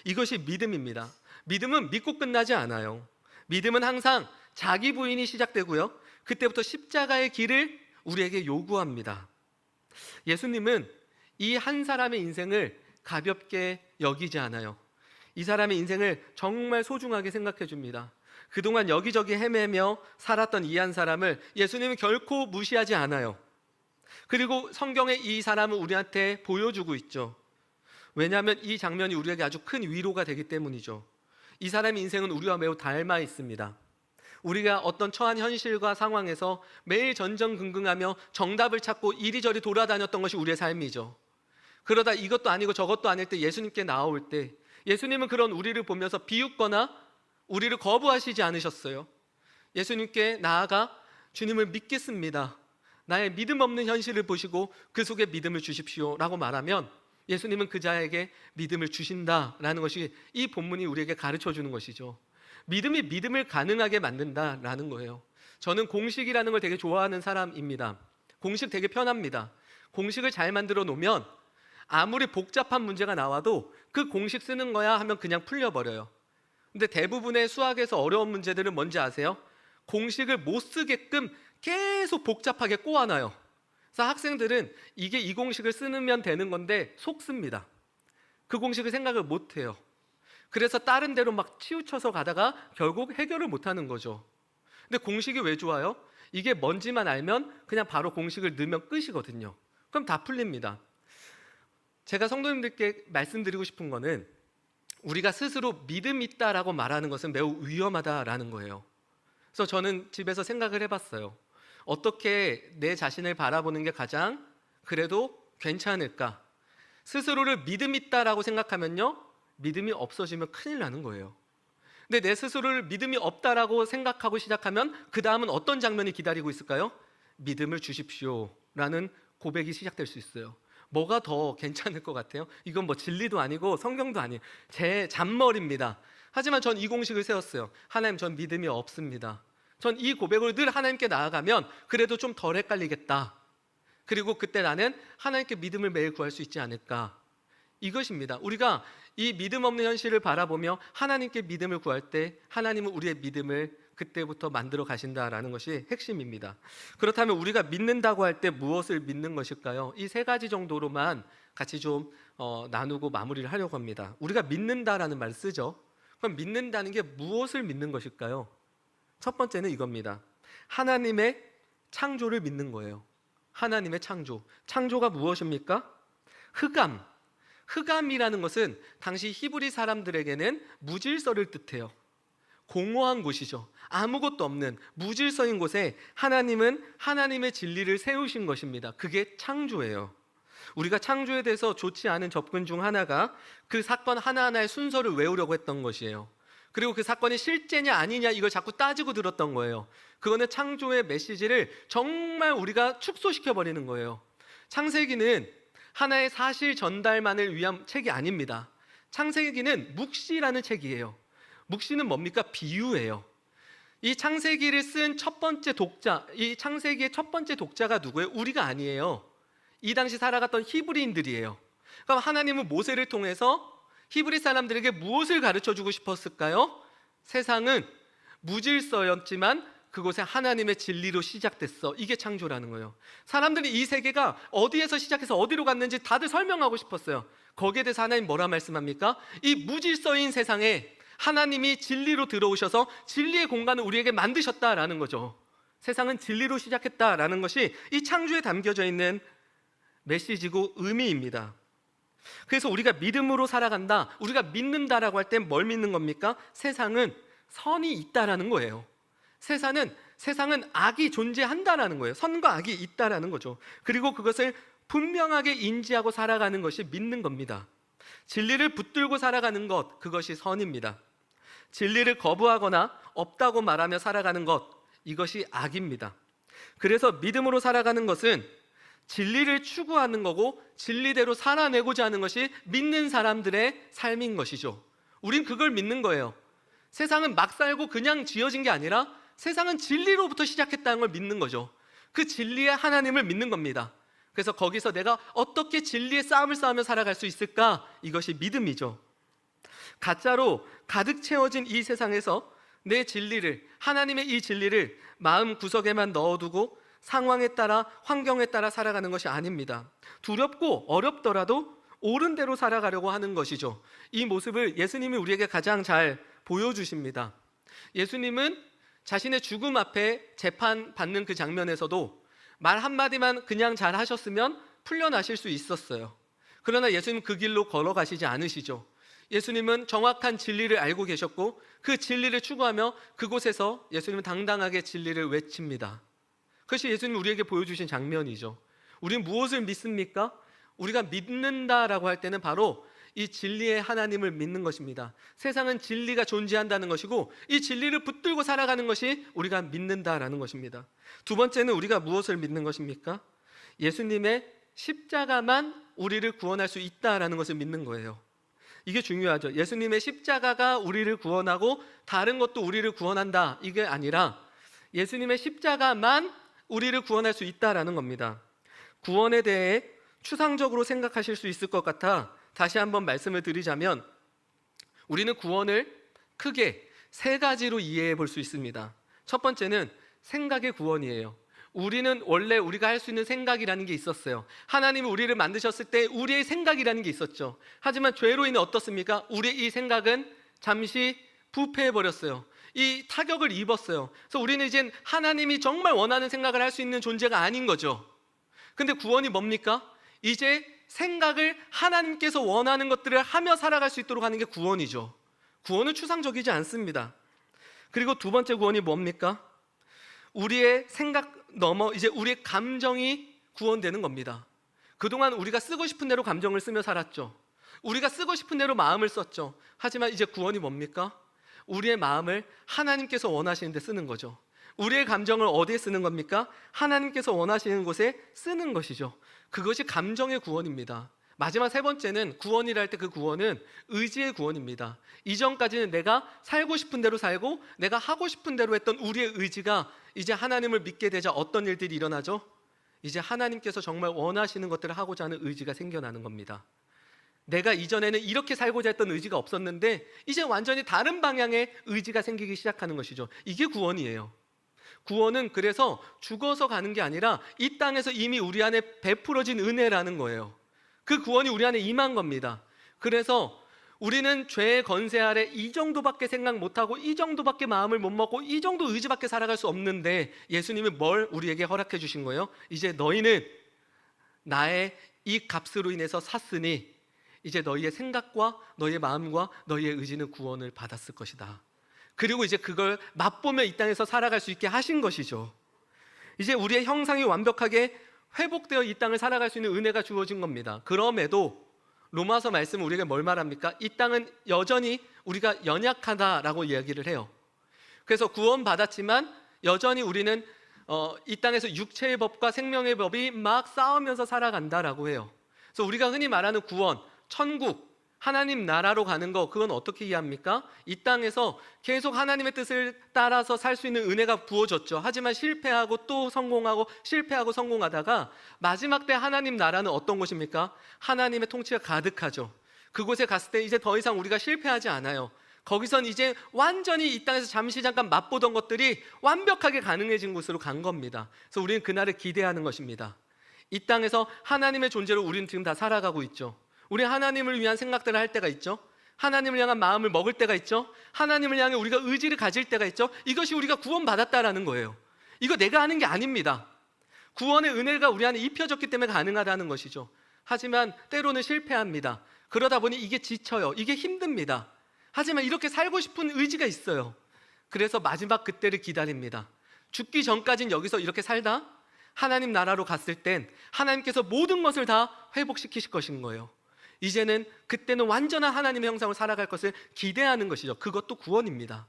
이것이 믿음입니다. 믿음은 믿고 끝나지 않아요. 믿음은 항상 자기 부인이 시작되고요, 그때부터 십자가의 길을 우리에게 요구합니다. 예수님은 이 한 사람의 인생을 가볍게 여기지 않아요. 이 사람의 인생을 정말 소중하게 생각해 줍니다. 그동안 여기저기 헤매며 살았던 이 한 사람을 예수님은 결코 무시하지 않아요. 그리고 성경에 이 사람을 우리한테 보여주고 있죠. 왜냐하면 이 장면이 우리에게 아주 큰 위로가 되기 때문이죠. 이 사람의 인생은 우리와 매우 닮아 있습니다. 우리가 어떤 처한 현실과 상황에서 매일 전전긍긍하며 정답을 찾고 이리저리 돌아다녔던 것이 우리의 삶이죠. 그러다 이것도 아니고 저것도 아닐 때 예수님께 나올 때 예수님은 그런 우리를 보면서 비웃거나 우리를 거부하시지 않으셨어요. 예수님께 나아가 주님을 믿겠습니다. 나의 믿음 없는 현실을 보시고 그 속에 믿음을 주십시오 라고 말하면 예수님은 그 자에게 믿음을 주신다라는 것이 이 본문이 우리에게 가르쳐 주는 것이죠. 믿음이 믿음을 가능하게 만든다라는 거예요. 저는 공식이라는 걸 되게 좋아하는 사람입니다. 공식 되게 편합니다. 공식을 잘 만들어 놓으면 아무리 복잡한 문제가 나와도 그 공식 쓰는 거야 하면 그냥 풀려버려요. 근데 대부분의 수학에서 어려운 문제들은 뭔지 아세요? 공식을 못 쓰게끔 계속 복잡하게 꼬아놔요. 그래서 학생들은 이게 이 공식을 쓰면 되는 건데 속습니다. 그 공식을 생각을 못 해요. 그래서 다른 데로 막 치우쳐서 가다가 결국 해결을 못 하는 거죠. 근데 공식이 왜 좋아요? 이게 뭔지만 알면 그냥 바로 공식을 넣으면 끝이거든요. 그럼 다 풀립니다. 제가 성도님들께 말씀드리고 싶은 거는 우리가 스스로 믿음 있다라고 말하는 것은 매우 위험하다라는 거예요. 그래서 저는 집에서 생각을 해봤어요. 어떻게 내 자신을 바라보는 게 가장 그래도 괜찮을까? 스스로를 믿음 있다라고 생각하면요, 믿음이 없어지면 큰일 나는 거예요. 근데 내 스스로를 믿음이 없다라고 생각하고 시작하면 그 다음은 어떤 장면이 기다리고 있을까요? 믿음을 주십시오라는 고백이 시작될 수 있어요. 뭐가 더 괜찮을 것 같아요? 이건 뭐 진리도 아니고 성경도 아니에요. 제 잔머리입니다. 하지만 전 이 공식을 세웠어요. 하나님, 전 믿음이 없습니다. 전 이 고백으로 늘 하나님께 나아가면 그래도 좀 덜 헷갈리겠다. 그리고 그때 나는 하나님께 믿음을 매일 구할 수 있지 않을까. 이것입니다. 우리가 이 믿음 없는 현실을 바라보며 하나님께 믿음을 구할 때 하나님은 우리의 믿음을 그때부터 만들어 가신다라는 것이 핵심입니다. 그렇다면 우리가 믿는다고 할 때 무엇을 믿는 것일까요? 이 세 가지 정도로만 같이 좀 나누고 마무리를 하려고 합니다. 우리가 믿는다라는 말을 쓰죠. 그럼 믿는다는 게 무엇을 믿는 것일까요? 첫 번째는 이겁니다. 하나님의 창조를 믿는 거예요. 하나님의 창조. 창조가 무엇입니까? 흑암. 흑암이라는 것은 당시 히브리 사람들에게는 무질서를 뜻해요. 공허한 곳이죠. 아무것도 없는 무질서인 곳에 하나님은 하나님의 진리를 세우신 것입니다. 그게 창조예요. 우리가 창조에 대해서 좋지 않은 접근 중 하나가 그 사건 하나하나의 순서를 외우려고 했던 것이에요. 그리고 그 사건이 실제냐 아니냐 이걸 자꾸 따지고 들었던 거예요. 그거는 창조의 메시지를 정말 우리가 축소시켜버리는 거예요. 창세기는 하나의 사실 전달만을 위한 책이 아닙니다. 창세기는 묵시라는 책이에요. 묵시는 뭡니까? 비유예요. 이 창세기를 쓴 첫 번째 독자, 이 창세기의 첫 번째 독자가 누구예요? 우리가 아니에요. 이 당시 살아갔던 히브리인들이에요. 그럼 하나님은 모세를 통해서 히브리 사람들에게 무엇을 가르쳐주고 싶었을까요? 세상은 무질서였지만 그곳에 하나님의 진리로 시작됐어. 이게 창조라는 거예요. 사람들이 이 세계가 어디에서 시작해서 어디로 갔는지 다들 설명하고 싶었어요. 거기에 대해서 하나님 뭐라 말씀합니까? 이 무질서인 세상에 하나님이 진리로 들어오셔서 진리의 공간을 우리에게 만드셨다라는 거죠. 세상은 진리로 시작했다라는 것이 이 창조에 담겨져 있는 메시지고 의미입니다. 그래서 우리가 믿음으로 살아간다, 우리가 믿는다라고 할 때 뭘 믿는 겁니까? 세상은 선이 있다라는 거예요. 세상은 악이 존재한다라는 거예요. 선과 악이 있다라는 거죠. 그리고 그것을 분명하게 인지하고 살아가는 것이 믿는 겁니다. 진리를 붙들고 살아가는 것, 그것이 선입니다. 진리를 거부하거나 없다고 말하며 살아가는 것, 이것이 악입니다. 그래서 믿음으로 살아가는 것은 진리를 추구하는 거고 진리대로 살아내고자 하는 것이 믿는 사람들의 삶인 것이죠. 우린 그걸 믿는 거예요. 세상은 막 살고 그냥 지어진 게 아니라 세상은 진리로부터 시작했다는 걸 믿는 거죠. 그 진리의 하나님을 믿는 겁니다. 그래서 거기서 내가 어떻게 진리의 싸움을 싸우며 살아갈 수 있을까? 이것이 믿음이죠. 가짜로 가득 채워진 이 세상에서 내 진리를, 하나님의 이 진리를 마음 구석에만 넣어두고 상황에 따라, 환경에 따라 살아가는 것이 아닙니다. 두렵고 어렵더라도 옳은 대로 살아가려고 하는 것이죠. 이 모습을 예수님이 우리에게 가장 잘 보여주십니다. 예수님은 자신의 죽음 앞에 재판받는 그 장면에서도 말 한마디만 그냥 잘 하셨으면 풀려나실 수 있었어요. 그러나 예수님 그 길로 걸어가시지 않으시죠. 예수님은 정확한 진리를 알고 계셨고 그 진리를 추구하며 그곳에서 예수님은 당당하게 진리를 외칩니다. 그것이 예수님이 우리에게 보여주신 장면이죠. 우리는 무엇을 믿습니까? 우리가 믿는다라고 할 때는 바로 이 진리의 하나님을 믿는 것입니다. 세상은 진리가 존재한다는 것이고 이 진리를 붙들고 살아가는 것이 우리가 믿는다라는 것입니다. 두 번째는 우리가 무엇을 믿는 것입니까? 예수님의 십자가만 우리를 구원할 수 있다라는 것을 믿는 거예요. 이게 중요하죠. 예수님의 십자가가 우리를 구원하고 다른 것도 우리를 구원한다, 이게 아니라 예수님의 십자가만 우리를 구원할 수 있다라는 겁니다. 구원에 대해 추상적으로 생각하실 수 있을 것 같아 다시 한번 말씀을 드리자면 우리는 구원을 크게 세 가지로 이해해 볼 수 있습니다. 첫 번째는 생각의 구원이에요. 우리는 원래 우리가 할 수 있는 생각이라는 게 있었어요. 하나님이 우리를 만드셨을 때 우리의 생각이라는 게 있었죠. 하지만 죄로 인해 어떻습니까? 우리의 이 생각은 잠시 부패해 버렸어요. 이 타격을 입었어요. 그래서 우리는 이젠 하나님이 정말 원하는 생각을 할 수 있는 존재가 아닌 거죠. 근데 구원이 뭡니까? 이제 생각을 하나님께서 원하는 것들을 하며 살아갈 수 있도록 하는 게 구원이죠. 구원은 추상적이지 않습니다. 그리고 두 번째 구원이 뭡니까? 우리의 생각 넘어 이제 우리의 감정이 구원되는 겁니다. 그동안 우리가 쓰고 싶은 대로 감정을 쓰며 살았죠. 우리가 쓰고 싶은 대로 마음을 썼죠. 하지만 이제 구원이 뭡니까? 우리의 마음을 하나님께서 원하시는 데 쓰는 거죠. 우리의 감정을 어디에 쓰는 겁니까? 하나님께서 원하시는 곳에 쓰는 것이죠. 그것이 감정의 구원입니다. 마지막 세 번째는 구원이라 할 때 그 구원은 의지의 구원입니다. 이전까지는 내가 살고 싶은 대로 살고 내가 하고 싶은 대로 했던 우리의 의지가 이제 하나님을 믿게 되자 어떤 일들이 일어나죠? 이제 하나님께서 정말 원하시는 것들을 하고자 하는 의지가 생겨나는 겁니다. 내가 이전에는 이렇게 살고자 했던 의지가 없었는데 이제 완전히 다른 방향의 의지가 생기기 시작하는 것이죠. 이게 구원이에요. 구원은 그래서 죽어서 가는 게 아니라 이 땅에서 이미 우리 안에 베풀어진 은혜라는 거예요. 그 구원이 우리 안에 임한 겁니다. 그래서 우리는 죄의 건세 아래 이 정도밖에 생각 못하고 이 정도밖에 마음을 못 먹고 이 정도 의지밖에 살아갈 수 없는데 예수님이 뭘 우리에게 허락해 주신 거예요? 이제 너희는 나의 이 값으로 인해서 샀으니 이제 너희의 생각과 너희의 마음과 너희의 의지는 구원을 받았을 것이다. 그리고 이제 그걸 맛보며 이 땅에서 살아갈 수 있게 하신 것이죠. 이제 우리의 형상이 완벽하게 회복되어 이 땅을 살아갈 수 있는 은혜가 주어진 겁니다. 그럼에도 로마서 말씀은 우리에게 뭘 말합니까? 이 땅은 여전히 우리가 연약하다라고 이야기를 해요. 그래서 구원받았지만 여전히 우리는 이 땅에서 육체의 법과 생명의 법이 막 싸우면서 살아간다라고 해요. 그래서 우리가 흔히 말하는 구원, 천국, 하나님 나라로 가는 거, 그건 어떻게 이해합니까? 이 땅에서 계속 하나님의 뜻을 따라서 살 수 있는 은혜가 부어졌죠. 하지만 실패하고 또 성공하고 실패하고 성공하다가 마지막 때 하나님 나라는 어떤 곳입니까? 하나님의 통치가 가득하죠. 그곳에 갔을 때 이제 더 이상 우리가 실패하지 않아요. 거기선 이제 완전히 이 땅에서 잠시 잠깐 맛보던 것들이 완벽하게 가능해진 곳으로 간 겁니다. 그래서 우리는 그날을 기대하는 것입니다. 이 땅에서 하나님의 존재로 우리는 지금 다 살아가고 있죠. 우리 하나님을 위한 생각들을 할 때가 있죠. 하나님을 향한 마음을 먹을 때가 있죠. 하나님을 향해 우리가 의지를 가질 때가 있죠. 이것이 우리가 구원받았다라는 거예요. 이거 내가 하는 게 아닙니다. 구원의 은혜가 우리 안에 입혀졌기 때문에 가능하다는 것이죠. 하지만 때로는 실패합니다. 그러다 보니 이게 지쳐요. 이게 힘듭니다. 하지만 이렇게 살고 싶은 의지가 있어요. 그래서 마지막 그때를 기다립니다. 죽기 전까지는 여기서 이렇게 살다 하나님 나라로 갔을 땐 하나님께서 모든 것을 다 회복시키실 것인 거예요. 이제는 그때는 완전한 하나님의 형상을 살아갈 것을 기대하는 것이죠. 그것도 구원입니다.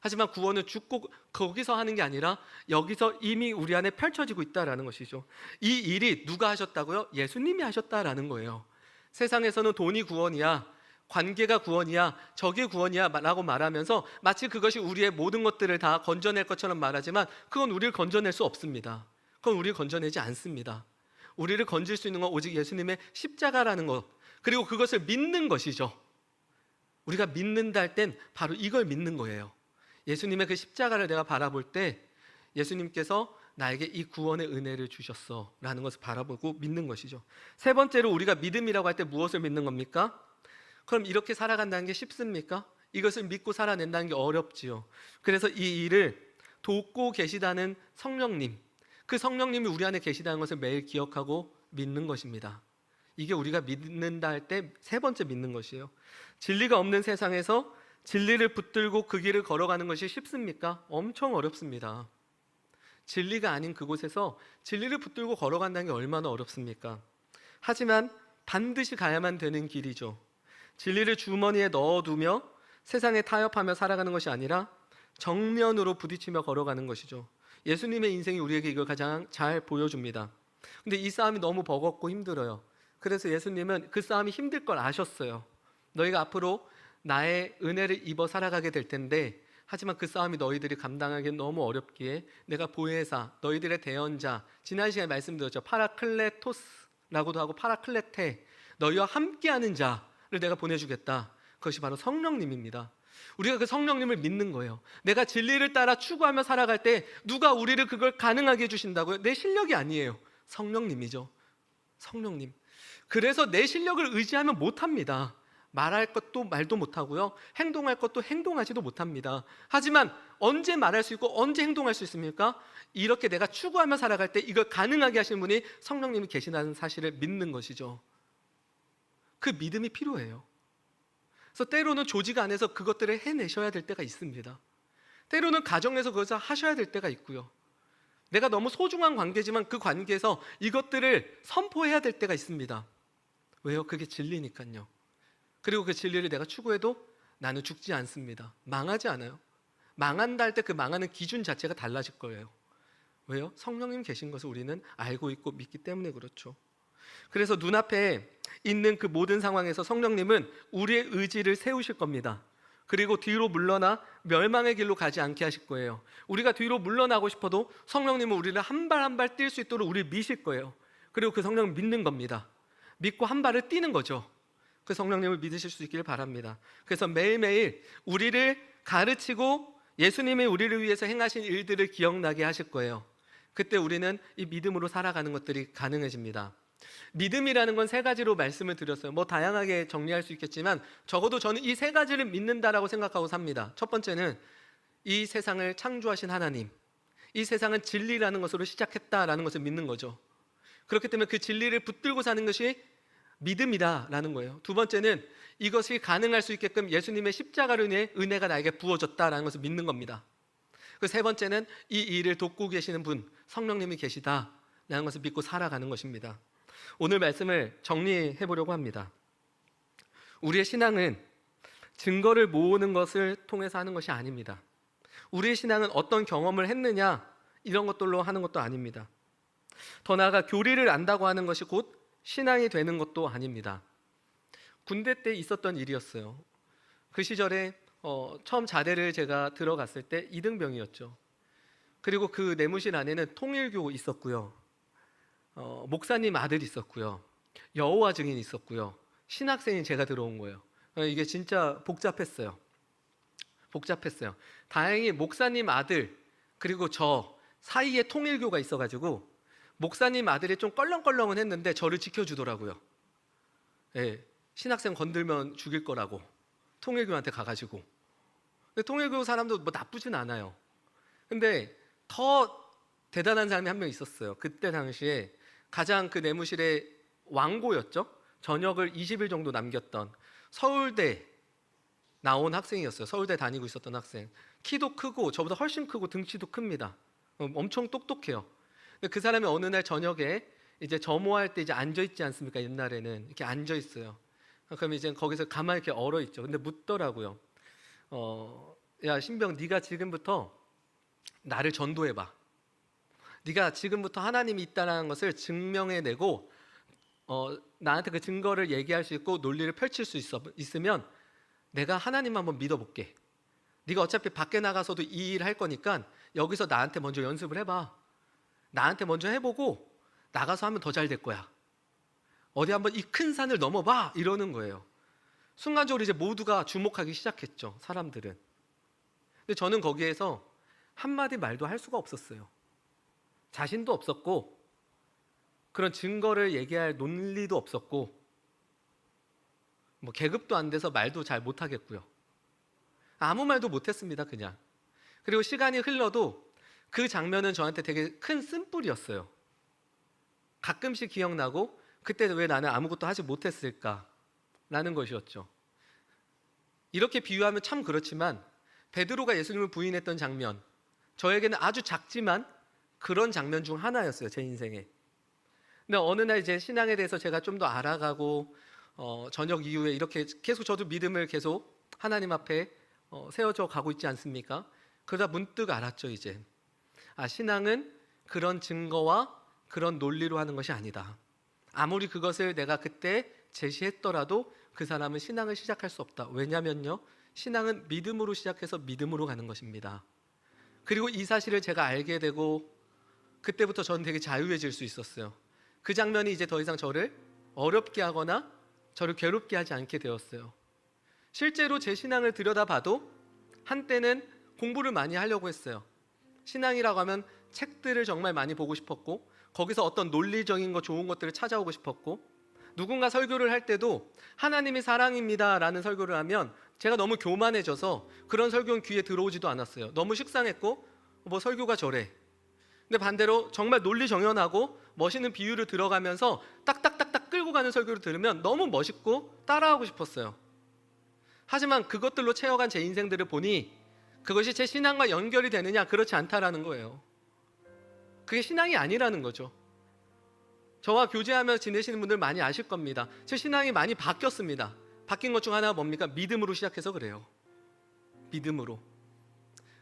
하지만 구원은 죽고 거기서 하는 게 아니라 여기서 이미 우리 안에 펼쳐지고 있다는 것이죠. 이 일이 누가 하셨다고요? 예수님이 하셨다라는 거예요. 세상에서는 돈이 구원이야, 관계가 구원이야, 적이 구원이야 라고 말하면서 마치 그것이 우리의 모든 것들을 다 건져낼 것처럼 말하지만 그건 우리를 건져낼 수 없습니다. 그건 우리를 건져내지 않습니다. 우리를 건질 수 있는 건 오직 예수님의 십자가라는 것, 그리고 그것을 믿는 것이죠. 우리가 믿는다 할 땐 바로 이걸 믿는 거예요. 예수님의 그 십자가를 내가 바라볼 때 예수님께서 나에게 이 구원의 은혜를 주셨어 라는 것을 바라보고 믿는 것이죠. 세 번째로 우리가 믿음이라고 할 때 무엇을 믿는 겁니까? 그럼 이렇게 살아간다는 게 쉽습니까? 이것을 믿고 살아낸다는 게 어렵지요. 그래서 이 일을 돕고 계시다는 성령님, 그 성령님이 우리 안에 계시다는 것을 매일 기억하고 믿는 것입니다. 이게 우리가 믿는다 할 때 세 번째 믿는 것이에요. 진리가 없는 세상에서 진리를 붙들고 그 길을 걸어가는 것이 쉽습니까? 엄청 어렵습니다. 진리가 아닌 그곳에서 진리를 붙들고 걸어간다는 게 얼마나 어렵습니까? 하지만 반드시 가야만 되는 길이죠. 진리를 주머니에 넣어두며 세상에 타협하며 살아가는 것이 아니라 정면으로 부딪히며 걸어가는 것이죠. 예수님의 인생이 우리에게 이걸 가장 잘 보여줍니다. 근데 이 싸움이 너무 버겁고 힘들어요. 그래서 예수님은 그 싸움이 힘들 걸 아셨어요. 너희가 앞으로 나의 은혜를 입어 살아가게 될 텐데, 하지만 그 싸움이 너희들이 감당하기엔 너무 어렵기에 내가 보혜사, 너희들의 대언자, 지난 시간에 말씀드렸죠. 파라클레토스라고도 하고 파라클레테, 너희와 함께하는 자를 내가 보내주겠다. 그것이 바로 성령님입니다. 우리가 그 성령님을 믿는 거예요. 내가 진리를 따라 추구하며 살아갈 때 누가 우리를 그걸 가능하게 해주신다고요? 내 실력이 아니에요. 성령님이죠. 성령님. 그래서 내 실력을 의지하면 못합니다. 말할 것도 말도 못하고요, 행동할 것도 행동하지도 못합니다. 하지만 언제 말할 수 있고 언제 행동할 수 있습니까? 이렇게 내가 추구하며 살아갈 때 이걸 가능하게 하시는 분이 성령님이 계시다는 사실을 믿는 것이죠. 그 믿음이 필요해요. 그래서 때로는 조직 안에서 그것들을 해내셔야 될 때가 있습니다. 때로는 가정에서 그것을 하셔야 될 때가 있고요, 내가 너무 소중한 관계지만 그 관계에서 이것들을 선포해야 될 때가 있습니다. 왜요? 그게 진리니까요. 그리고 그 진리를 내가 추구해도 나는 죽지 않습니다. 망하지 않아요. 망한다 할 때 그 망하는 기준 자체가 달라질 거예요. 왜요? 성령님 계신 것을 우리는 알고 있고 믿기 때문에 그렇죠. 그래서 눈앞에 있는 그 모든 상황에서 성령님은 우리의 의지를 세우실 겁니다. 그리고 뒤로 물러나 멸망의 길로 가지 않게 하실 거예요. 우리가 뒤로 물러나고 싶어도 성령님은 우리를 한 발 한 발 뛸 수 있도록 우리를 미실 거예요. 그리고 그 성령을 믿는 겁니다. 믿고 한 발을 뛰는 거죠. 그 성령님을 믿으실 수 있기를 바랍니다. 그래서 매일매일 우리를 가르치고 예수님이 우리를 위해서 행하신 일들을 기억나게 하실 거예요. 그때 우리는 이 믿음으로 살아가는 것들이 가능해집니다. 믿음이라는 건 세 가지로 말씀을 드렸어요. 뭐 다양하게 정리할 수 있겠지만 적어도 저는 이 세 가지를 믿는다라고 생각하고 삽니다. 첫 번째는 이 세상을 창조하신 하나님, 이 세상은 진리라는 것으로 시작했다라는 것을 믿는 거죠. 그렇기 때문에 그 진리를 붙들고 사는 것이 믿음이다라는 거예요. 두 번째는 이것이 가능할 수 있게끔 예수님의 십자가로 인해 은혜가 나에게 부어졌다라는 것을 믿는 겁니다. 그 세 번째는 이 일을 돕고 계시는 분, 성령님이 계시다라는 것을 믿고 살아가는 것입니다. 오늘 말씀을 정리해 보려고 합니다. 우리의 신앙은 증거를 모으는 것을 통해서 하는 것이 아닙니다. 우리의 신앙은 어떤 경험을 했느냐 이런 것들로 하는 것도 아닙니다. 더 나아가 교리를 안다고 하는 것이 곧 신앙이 되는 것도 아닙니다. 군대 때 있었던 일이었어요. 그 시절에 처음 자대를 제가 들어갔을 때 이등병이었죠. 그리고 그 내무실 안에는 통일교 있었고요, 목사님 아들 있었고요, 여호와 증인 있었고요, 신학생인 제가 들어온 거예요. 이게 진짜 복잡했어요. 다행히 목사님 아들 그리고 저 사이에 통일교가 있어가지고 목사님 아들이 좀 껄렁껄렁은 했는데 저를 지켜주더라고요. 예, 신학생 건들면 죽일 거라고 통일교한테 가가지고. 근데 통일교 사람도 뭐 나쁘진 않아요. 근데 더 대단한 사람이 한 명 있었어요. 그때 당시에 가장 그 내무실의 왕고였죠. 전역을 20일 정도 남겼던 서울대 나온 학생이었어요. 서울대 다니고 있었던 학생. 키도 크고 저보다 훨씬 크고 등치도 큽니다. 엄청 똑똑해요. 그 사람이 어느 날 저녁에 이제 점호할 때 이제 앉아 있지 않습니까? 옛날에는 이렇게 앉아 있어요. 그럼 이제 거기서 가만히 이렇게 얼어 있죠. 근데 묻더라고요. 야 신병, 네가 지금부터 나를 전도해 봐. 네가 지금부터 하나님이 있다는 것을 증명해내고 나한테 그 증거를 얘기할 수 있고 논리를 펼칠 수 있으면 내가 하나님 한번 믿어볼게. 네가 어차피 밖에 나가서도 이 일 할 거니까 여기서 나한테 먼저 연습을 해봐. 나한테 먼저 해보고 나가서 하면 더 잘 될 거야. 어디 한번 이 큰 산을 넘어봐 이러는 거예요. 순간적으로 이제 모두가 주목하기 시작했죠. 사람들은. 근데 저는 거기에서 한마디 말도 할 수가 없었어요. 자신도 없었고 그런 증거를 얘기할 논리도 없었고 뭐 계급도 안 돼서 말도 잘 못하겠고요. 아무 말도 못했습니다. 그냥. 그리고 시간이 흘러도 그 장면은 저한테 되게 큰 쓴뿌리였어요. 가끔씩 기억나고 그때 왜 나는 아무것도 하지 못했을까? 라는 것이었죠. 이렇게 비유하면 참 그렇지만 베드로가 예수님을 부인했던 장면, 저에게는 아주 작지만 그런 장면 중 하나였어요, 제 인생에. 근데 어느 날 이제 신앙에 대해서 제가 좀 더 알아가고 저녁 이후에 이렇게 계속 저도 믿음을 계속 하나님 앞에 세워져 가고 있지 않습니까? 그러다 문득 알았죠, 이제. 신앙은 그런 증거와 그런 논리로 하는 것이 아니다. 아무리 그것을 내가 그때 제시했더라도 그 사람은 신앙을 시작할 수 없다. 왜냐면요, 신앙은 믿음으로 시작해서 믿음으로 가는 것입니다. 그리고 이 사실을 제가 알게 되고 그때부터 저는 되게 자유해질 수 있었어요. 그 장면이 이제 더 이상 저를 어렵게 하거나 저를 괴롭게 하지 않게 되었어요. 실제로 제 신앙을 들여다봐도 한때는 공부를 많이 하려고 했어요. 신앙이라고 하면 책들을 정말 많이 보고 싶었고, 거기서 어떤 논리적인 거 좋은 것들을 찾아오고 싶었고, 누군가 설교를 할 때도 하나님이 사랑입니다 라는 설교를 하면 제가 너무 교만해져서 그런 설교는 귀에 들어오지도 않았어요. 너무 식상했고 뭐 설교가 저래. 근데 반대로 정말 논리 정연하고 멋있는 비유를 들어가면서 딱딱딱딱 끌고 가는 설교를 들으면 너무 멋있고 따라하고 싶었어요. 하지만 그것들로 채워간 제 인생들을 보니 그것이 제 신앙과 연결이 되느냐? 그렇지 않다라는 거예요. 그게 신앙이 아니라는 거죠. 저와 교제하며 지내시는 분들 많이 아실 겁니다. 제 신앙이 많이 바뀌었습니다. 바뀐 것 중 하나가 뭡니까? 믿음으로 시작해서 그래요. 믿음으로.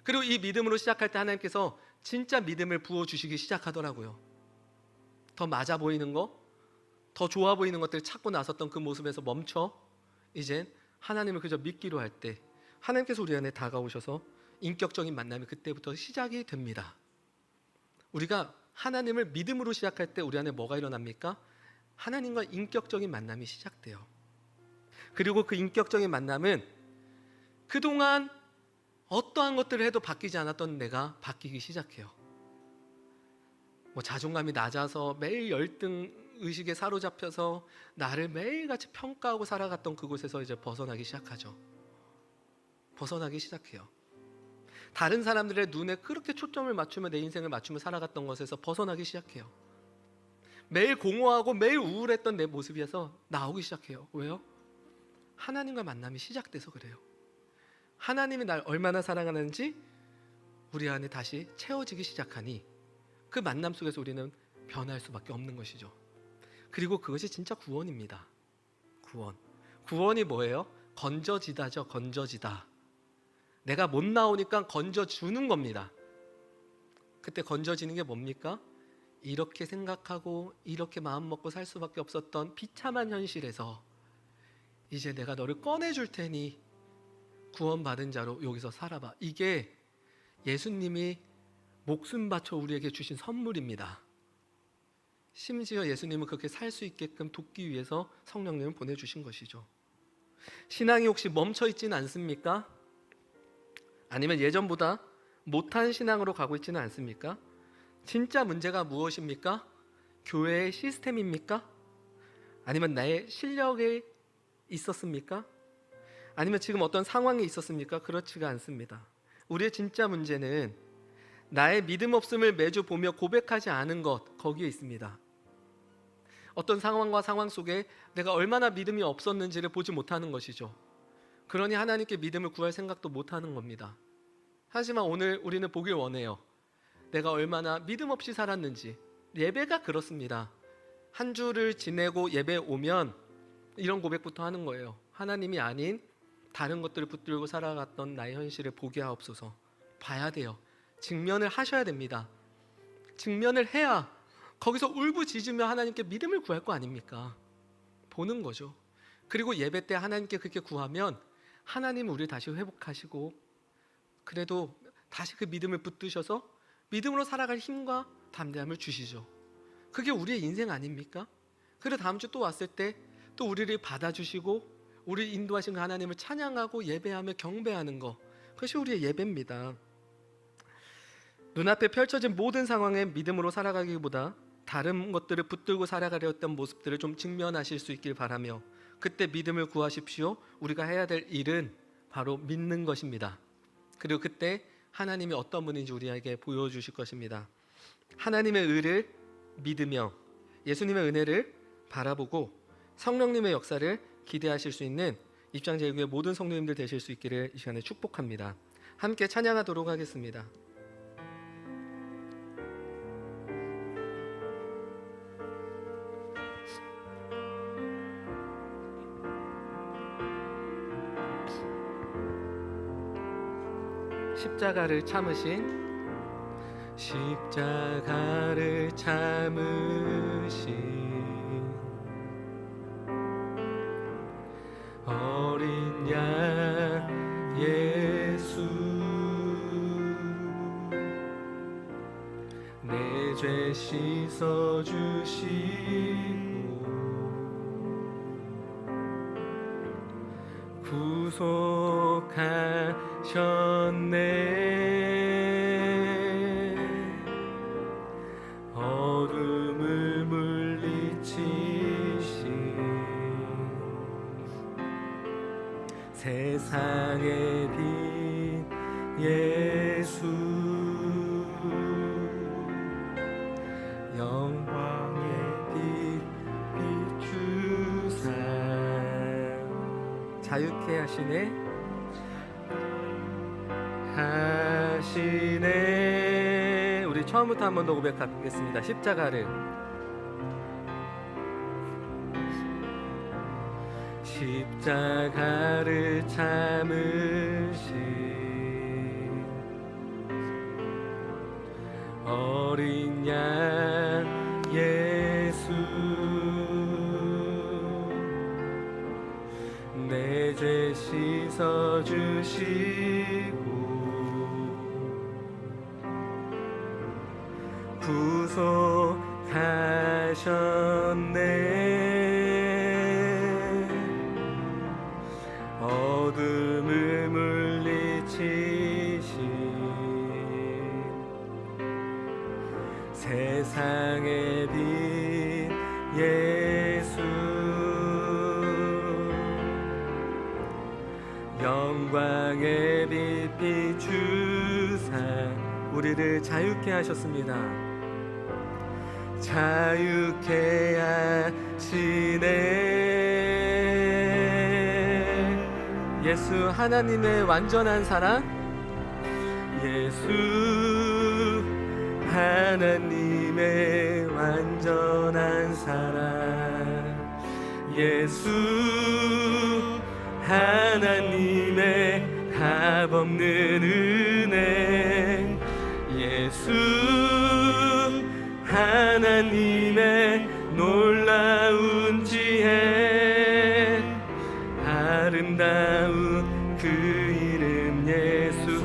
그리고 이 믿음으로 시작할 때 하나님께서 진짜 믿음을 부어주시기 시작하더라고요. 더 맞아 보이는 거, 더 좋아 보이는 것들을 찾고 나섰던 그 모습에서 멈춰 이젠 하나님을 그저 믿기로 할 때 하나님께서 우리 안에 다가오셔서 인격적인 만남이 그때부터 시작이 됩니다. 우리가 하나님을 믿음으로 시작할 때 우리 안에 뭐가 일어납니까? 하나님과 인격적인 만남이 시작돼요. 그리고 그 인격적인 만남은 그동안 어떠한 것들을 해도 바뀌지 않았던 내가 바뀌기 시작해요. 자존감이 낮아서 매일 열등 의식에 사로잡혀서 나를 매일같이 평가하고 살아갔던 그곳에서 이제 벗어나기 시작하죠. 벗어나기 시작해요. 다른 사람들의 눈에 그렇게 초점을 맞추며 내 인생을 맞추며 살아갔던 것에서 벗어나기 시작해요. 매일 공허하고 매일 우울했던 내 모습에서 나오기 시작해요. 왜요? 하나님과 만남이 시작돼서 그래요. 하나님이 날 얼마나 사랑하는지 우리 안에 다시 채워지기 시작하니 그 만남 속에서 우리는 변할 수밖에 없는 것이죠. 그리고 그것이 진짜 구원입니다. 구원이 뭐예요? 건져지다죠. 건져지다. 내가 못 나오니까 건져주는 겁니다. 그때 건져지는 게 뭡니까? 이렇게 생각하고 이렇게 마음 먹고 살 수밖에 없었던 비참한 현실에서 이제 내가 너를 꺼내줄 테니 구원받은 자로 여기서 살아봐. 이게 예수님이 목숨 바쳐 우리에게 주신 선물입니다. 심지어 예수님은 그렇게 살 수 있게끔 돕기 위해서 성령님을 보내주신 것이죠. 신앙이 혹시 멈춰있지는 않습니까? 아니면 예전보다 못한 신앙으로 가고 있지는 않습니까? 진짜 문제가 무엇입니까? 교회의 시스템입니까? 아니면 나의 실력에 있었습니까? 아니면 지금 어떤 상황이 있었습니까? 그렇지가 않습니다. 우리의 진짜 문제는 나의 믿음 없음을 매주 보며 고백하지 않은 것, 거기에 있습니다. 어떤 상황과 상황 속에 내가 얼마나 믿음이 없었는지를 보지 못하는 것이죠. 그러니 하나님께 믿음을 구할 생각도 못하는 겁니다. 하지만 오늘 우리는 보길 원해요. 내가 얼마나 믿음 없이 살았는지. 예배가 그렇습니다. 한 주를 지내고 예배 오면 이런 고백부터 하는 거예요. 하나님이 아닌 다른 것들을 붙들고 살아갔던 나의 현실을 보게 하옵소서. 봐야 돼요. 직면을 하셔야 됩니다. 직면을 해야 거기서 울부짖으며 하나님께 믿음을 구할 거 아닙니까? 보는 거죠. 그리고 예배 때 하나님께 그렇게 구하면 하나님은 우리를 다시 회복하시고 그래도 다시 그 믿음을 붙드셔서 믿음으로 살아갈 힘과 담대함을 주시죠. 그게 우리의 인생 아닙니까? 그리고 다음 주 또 왔을 때 또 우리를 받아주시고 우리를 인도하신 그 하나님을 찬양하고 예배하며 경배하는 거, 그것이 우리의 예배입니다. 눈앞에 펼쳐진 모든 상황에 믿음으로 살아가기보다 다른 것들을 붙들고 살아가려 했던 모습들을 좀 직면하실 수 있길 바라며 그때 믿음을 구하십시오. 우리가 해야 될 일은 바로 믿는 것입니다. 그리고 그때 하나님이 어떤 분인지 우리에게 보여주실 것입니다. 하나님의 의를 믿으며 예수님의 은혜를 바라보고 성령님의 역사를 기대하실 수 있는 입장제일교회 모든 성도님들 되실 수 있기를 이 시간에 축복합니다. 함께 찬양하도록 하겠습니다. 십자가를 참으신 어린 양 예수, 내 죄 씻어 주시고 구속하셨네. 어둠을 물리치신 세상의 빛 예수, 영광의 빛 비추사 자유케 하시네. 우리 처음부터 한 번 더 고백하겠습니다. 십자가를 참으신 어린 양 예수, 내 죄 씻어 주시고 구속하셨네. 어둠을 물리치신 세상의 빛 예수, 영광의 빛 비추사 우리를 자유케 하셨습니다. 자유케 하시네. 예수 하나님의 완전한 사랑, 예수 하나님의 완전한 사랑, 예수 하나님의 값없는 은혜, 예수 하나님의 놀라운 지혜, 아름다운 그 이름 예수.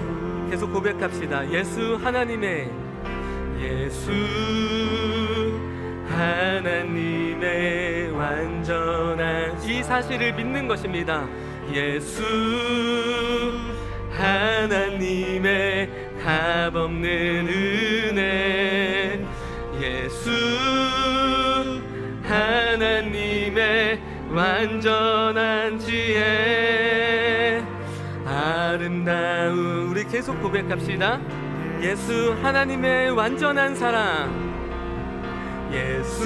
계속 고백합시다. 예수 하나님의, 예수 하나님의 완전한 이 사실을 믿는 것입니다. 예수 하나님의 값없는 은혜, 예수 하나님의 완전한 지혜, 아름다운 우리 계속 고백합시다. 예수 하나님의 완전한 사랑, 예수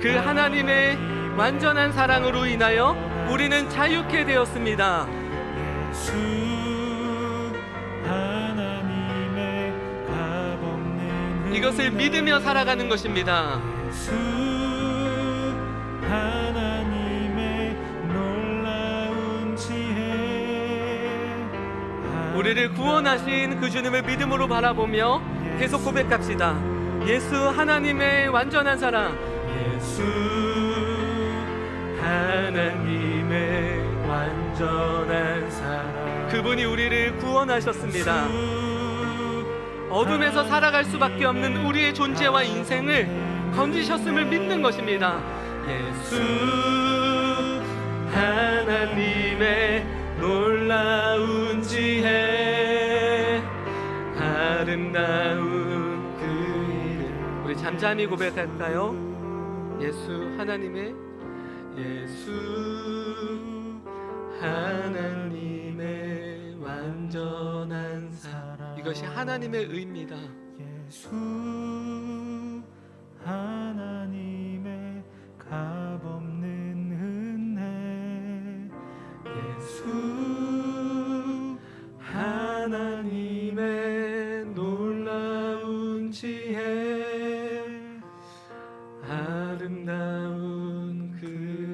그 하나님의 완전한 사랑으로 인하여 우리는 자유케 되었습니다. 예수 하나님의 값없는 이것을 믿으며 살아가는 것입니다. 예수 하나님의 놀라운 지혜, 우리를 구원하신 그 주님을 믿음으로 바라보며 계속 고백합시다. 예수 하나님의 완전한 사랑, 예수 하나님의 완전한 사랑. 그분이 우리를 구원하셨습니다. 어둠에서 살아갈 수밖에 없는 우리의 존재와 인생을 건지셨음을 믿는 것입니다. 예수 하나님의 놀라운 지혜, 아름다운 그 이름. 우리 잠잠히 고백할까요? 예수 하나님의, 예수 하나님의 완전한 사랑. 이것이 하나님의 의입니다. 예수 하나님의 아름다운 그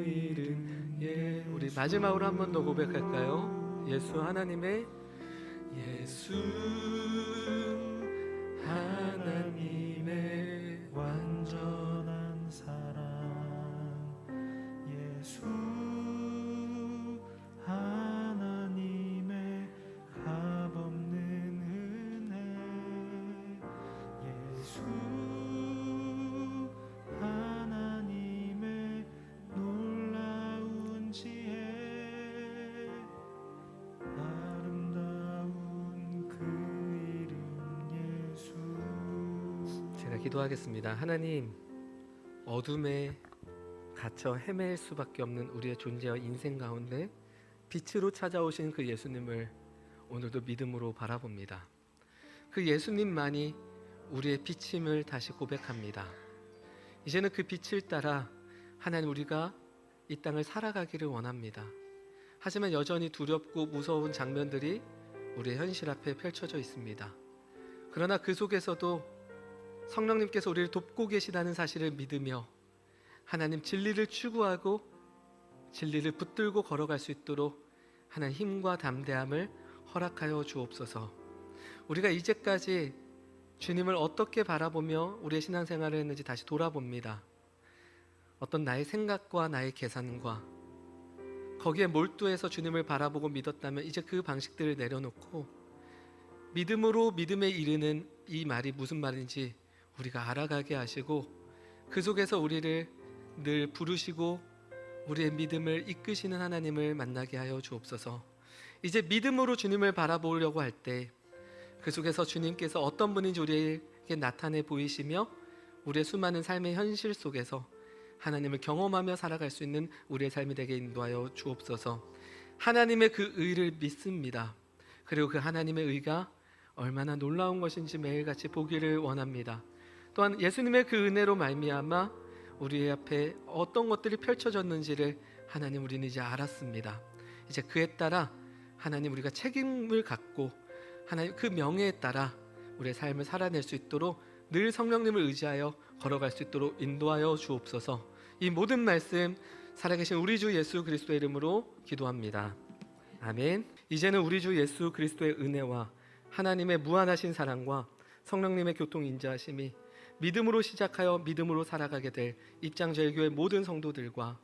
이름. 예, 우리 마지막으로 한 번 더 고백할까요? 예수 하나님의 완전한 사랑 예수 하나님의 값없는 은혜 예수 하나님의 놀라운 지혜 아름다운 그 이름 예수. 제가 기도하겠습니다. 하나님, 어둠에 갇혀 헤맬 수밖에 없는 우리의 존재와 인생 가운데 빛으로 찾아오신 그 예수님을 오늘도 믿음으로 바라봅니다. 그 예수님만이 우리의 빛임을 다시 고백합니다. 이제는 그 빛을 따라 하나님, 우리가 이 땅을 살아가기를 원합니다. 하지만 여전히 두렵고 무서운 장면들이 우리의 현실 앞에 펼쳐져 있습니다. 그러나 그 속에서도 성령님께서 우리를 돕고 계시다는 사실을 믿으며 하나님, 진리를 추구하고 진리를 붙들고 걸어갈 수 있도록 하나님 힘과 담대함을 허락하여 주옵소서. 우리가 이제까지 주님을 어떻게 바라보며 우리의 신앙생활을 했는지 다시 돌아봅니다. 어떤 나의 생각과 나의 계산과 거기에 몰두해서 주님을 바라보고 믿었다면 이제 그 방식들을 내려놓고 믿음으로 믿음에 이르는 이 말이 무슨 말인지 우리가 알아가게 하시고 그 속에서 우리를 늘 부르시고 우리의 믿음을 이끄시는 하나님을 만나게 하여 주옵소서. 이제 믿음으로 주님을 바라보려고 할 때 그 속에서 주님께서 어떤 분인지 우리에게 나타내 보이시며 우리의 수많은 삶의 현실 속에서 하나님을 경험하며 살아갈 수 있는 우리의 삶이 되게 인도하여 주옵소서. 하나님의 그 의를 믿습니다. 그리고 그 하나님의 의가 얼마나 놀라운 것인지 매일같이 보기를 원합니다. 또한 예수님의 그 은혜로 말미암아 우리 앞에 어떤 것들이 펼쳐졌는지를 하나님, 우리는 이제 알았습니다. 이제 그에 따라 하나님, 우리가 책임을 갖고 하나님 그 명예에 따라 우리의 삶을 살아낼 수 있도록 늘 성령님을 의지하여 걸어갈 수 있도록 인도하여 주옵소서. 이 모든 말씀 살아계신 우리 주 예수 그리스도의 이름으로 기도합니다. 아멘. 이제는 우리 주 예수 그리스도의 은혜와 하나님의 무한하신 사랑과 성령님의 교통 인자하심이 믿음으로 시작하여 믿음으로 살아가게 될 입장절교의 모든 성도들과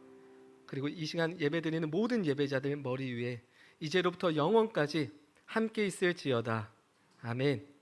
그리고 이 시간 예배드리는 모든 예배자들 머리 위에 이제로부터 영원까지 함께 있을지어다. 아멘.